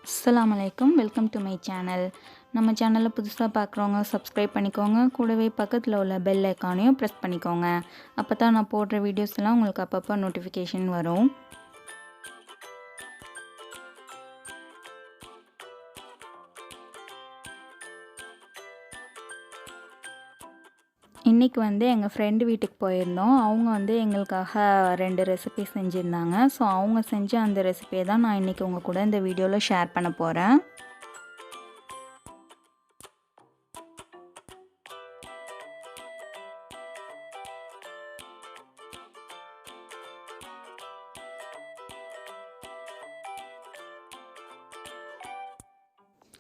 அஸ்ஸலாமு அலைக்கும். Welcome to my channel. நம்ம சேனலை புதுசாக பார்க்குறவங்க சப்ஸ்கிரைப் பண்ணிக்கோங்க. கூடவே பக்கத்தில் உள்ள பெல் ஐக்கானையும் ப்ரெஸ் பண்ணிக்கோங்க. அப்போ தான் நான் போடுற வீடியோஸ்லாம் உங்களுக்கு அப்பப்போ நோட்டிஃபிகேஷன் வரும். இன்றைக்கி எங்கள் ஃப்ரெண்டு வீட்டுக்கு போயிருந்தோம். அவங்க எங்களுக்காக 2 ரெசிபி செஞ்சுருந்தாங்க. ஸோ அவங்க செஞ்ச அந்த ரெசிபியை தான் நான் இன்றைக்கி உங்கள் கூட இந்த வீடியோவில் ஷேர் பண்ண போகிறேன்.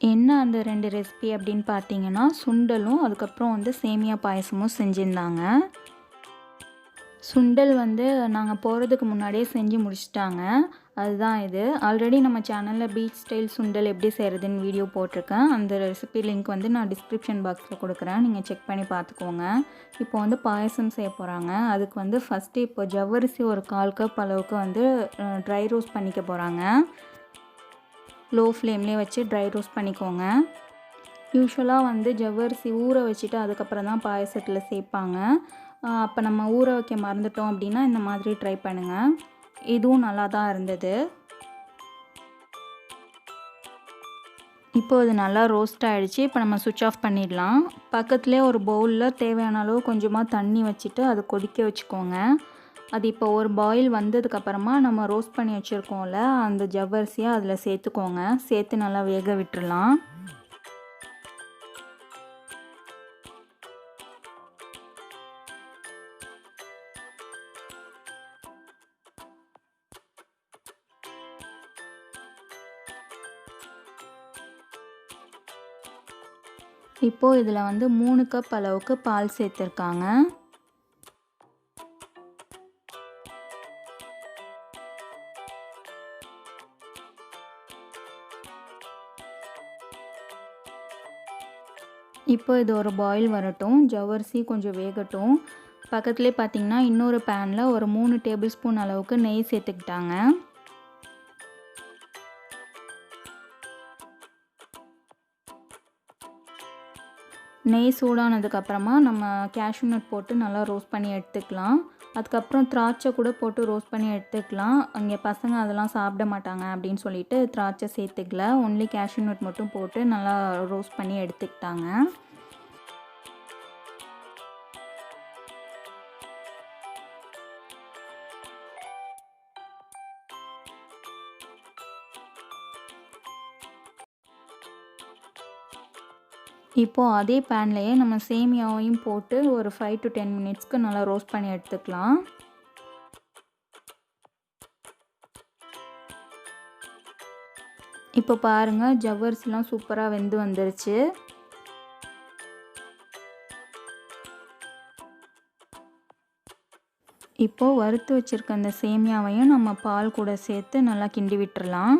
என்ன அந்த 2 ரெசிபி அப்படின்னு பார்த்தீங்கன்னா, சுண்டலும் அதுக்கப்புறம் சேமியா பாயசமும் செஞ்சுருந்தாங்க. சுண்டல் நாங்கள் போகிறதுக்கு முன்னாடியே செஞ்சு முடிச்சிட்டாங்க. அதுதான் இது. ஆல்ரெடி நம்ம சேனலில் பீச் ஸ்டைல் சுண்டல் எப்படி செய்கிறதுன்னு வீடியோ போட்டிருக்கேன். அந்த ரெசிபி லிங்க் நான் டிஸ்கிரிப்ஷன் பாக்ஸில் கொடுக்குறேன். நீங்கள் செக் பண்ணி பார்த்துக்கோங்க. இப்போ பாயசம் செய்ய போகிறாங்க. அதுக்கு ஃபஸ்ட்டு இப்போ ஜவ்வரிசி ஒரு 1/4 கப் அளவுக்கு ட்ரை ரோஸ்ட் பண்ணிக்க போகிறாங்க. லோ ஃப்ளேம்லேயே வச்சு ட்ரை ரோஸ்ட் பண்ணிக்கோங்க. யூஸ்வலாக ஜவ்வரிசி ஊற வச்சுட்டு அதுக்கப்புறம் தான் பாயசத்தில் சேர்ப்பாங்க. அப்போ நம்ம ஊற வைக்க மறந்துட்டோம் அப்படின்னா இந்த மாதிரி ட்ரை பண்ணுங்கள். இதுவும் நல்லா தான் இருந்தது. இப்போ இது நல்லா ரோஸ்ட் ஆகிடுச்சு. இப்போ நம்ம சுவிட்ச் ஆஃப் பண்ணிடலாம். பக்கத்துலேயே ஒரு பவுலில் தேவையான அளவு கொஞ்சமாக தண்ணி வச்சுட்டு அதை கொதிக்க வச்சுக்கோங்க. அது இப்போ ஒரு பாயில் வந்ததுக்கப்புறமா நம்ம ரோஸ்ட் பண்ணி வச்சுருக்கோம்ல அந்த ஜவ்வரிசியை அதில் சேர்த்துக்கோங்க. சேர்த்து நல்லா வேக விட்டுடலாம். இப்போது இதில் 3 கப் அளவுக்கு பால் சேர்த்துருக்காங்க. இப்போ இது ஒரு பாயில் வரட்டும். ஜவ்வரிசி கொஞ்சம் வேகட்டும். பக்கத்துலேயே பார்த்திங்கன்னா இன்னொரு பேனில் ஒரு 3 டேபிள் ஸ்பூன் அளவுக்கு நெய் சேர்த்துக்கிட்டாங்க. நெய் சூடானதுக்கப்புறமா நம்ம கேஷ்யூ நட் போட்டு நல்லா ரோஸ்ட் பண்ணி எடுத்துக்கலாம். அதுக்கப்புறம் திராட்சை கூட போட்டு ரோஸ்ட் பண்ணி எடுத்துக்கலாம். அங்கே பசங்க அதெல்லாம் சாப்பிட மாட்டாங்க அப்படின்னு சொல்லிட்டு திராட்சை சேர்த்துக்கல. ஒன்லி கேஷ்யூ நட் மட்டும் போட்டு நல்லா ரோஸ்ட் பண்ணி எடுத்துக்கிட்டாங்க. இப்போது அதே பேன்லேயே நம்ம சேமியாவையும் போட்டு ஒரு 5 to 10 மினிட்ஸ்க்கு நல்லா ரோஸ்ட் பண்ணி எடுத்துக்கலாம். இப்போ பாருங்கள், ஜவ்வரிசிலாம் சூப்பராக வெந்து வந்துருச்சு. இப்போது வறுத்து வச்சுருக்க அந்த சேமியாவையும் நம்ம பால் கூட சேர்த்து நல்லா கிண்டி விட்டுறலாம்.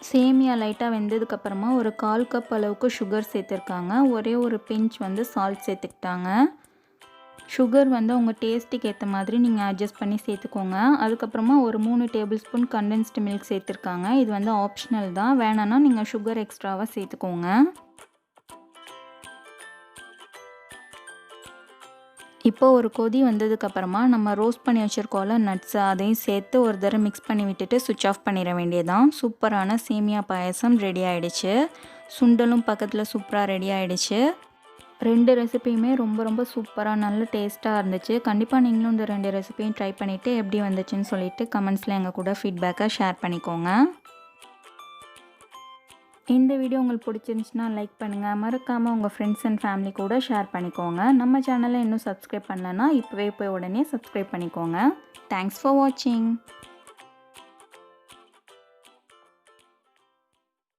சேமியா லைட்டாக வெந்ததுக்கப்புறமா ஒரு 1/4 கப் அளவுக்கு சுகர் சேர்த்துருக்காங்க. ஒரே ஒரு பிஞ்ச் சால்ட் சேர்த்துக்கிட்டாங்க. சுகர் உங்கள் டேஸ்ட்டுக்கு ஏற்ற மாதிரி நீங்கள் அட்ஜஸ்ட் பண்ணி சேர்த்துக்கோங்க. அதுக்கப்புறமா ஒரு 3 டேபிள் ஸ்பூன் கண்டென்ஸ்டு மில்க் சேர்த்துருக்காங்க. இது ஆப்ஷனல் தான். வேணும்னா நீங்கள் சுகர் எக்ஸ்ட்ராவாக சேர்த்துக்கோங்க. இப்போ ஒரு கொதி வந்ததுக்கப்புறமா நம்ம ரோஸ்ட் பண்ணி வச்சுருக்கோம்ல நட்ஸு, அதையும் சேர்த்து ஒரு தடவை மிக்ஸ் பண்ணி விட்டுட்டு சுவிட்ச் ஆஃப் பண்ணிட வேண்டியதான். சூப்பரான சேமியா பாயசம் ரெடி ஆகிடுச்சு. சுண்டலும் பக்கத்தில் சூப்பராக ரெடி ஆகிடுச்சு. 2 ரெசிபியுமே ரொம்ப சூப்பராக நல்ல டேஸ்ட்டாக இருந்துச்சு. கண்டிப்பாக நீங்களும் இந்த 2 ரெசிபியும் ட்ரை பண்ணிவிட்டு எப்படி வந்துச்சுன்னு சொல்லிட்டு கமெண்ட்ஸில் எங்கள் கூட ஃபீட்பேக்கை ஷேர் பண்ணிக்கோங்க. இந்த வீடியோ உங்களுக்கு பிடிச்சிருந்துச்சுன்னா லைக் பண்ணுங்கள். மறக்காமல் உங்கள் ஃப்ரெண்ட்ஸ் அண்ட் ஃபேமிலி கூட ஷேர் பண்ணிக்கோங்க. நம்ம சேனலை இன்னும் சப்ஸ்கிரைப் பண்ணலன்னா இப்போவே போய் உடனே சப்ஸ்கிரைப் பண்ணிக்கோங்க. தேங்க்ஸ் ஃபார் வாட்சிங்.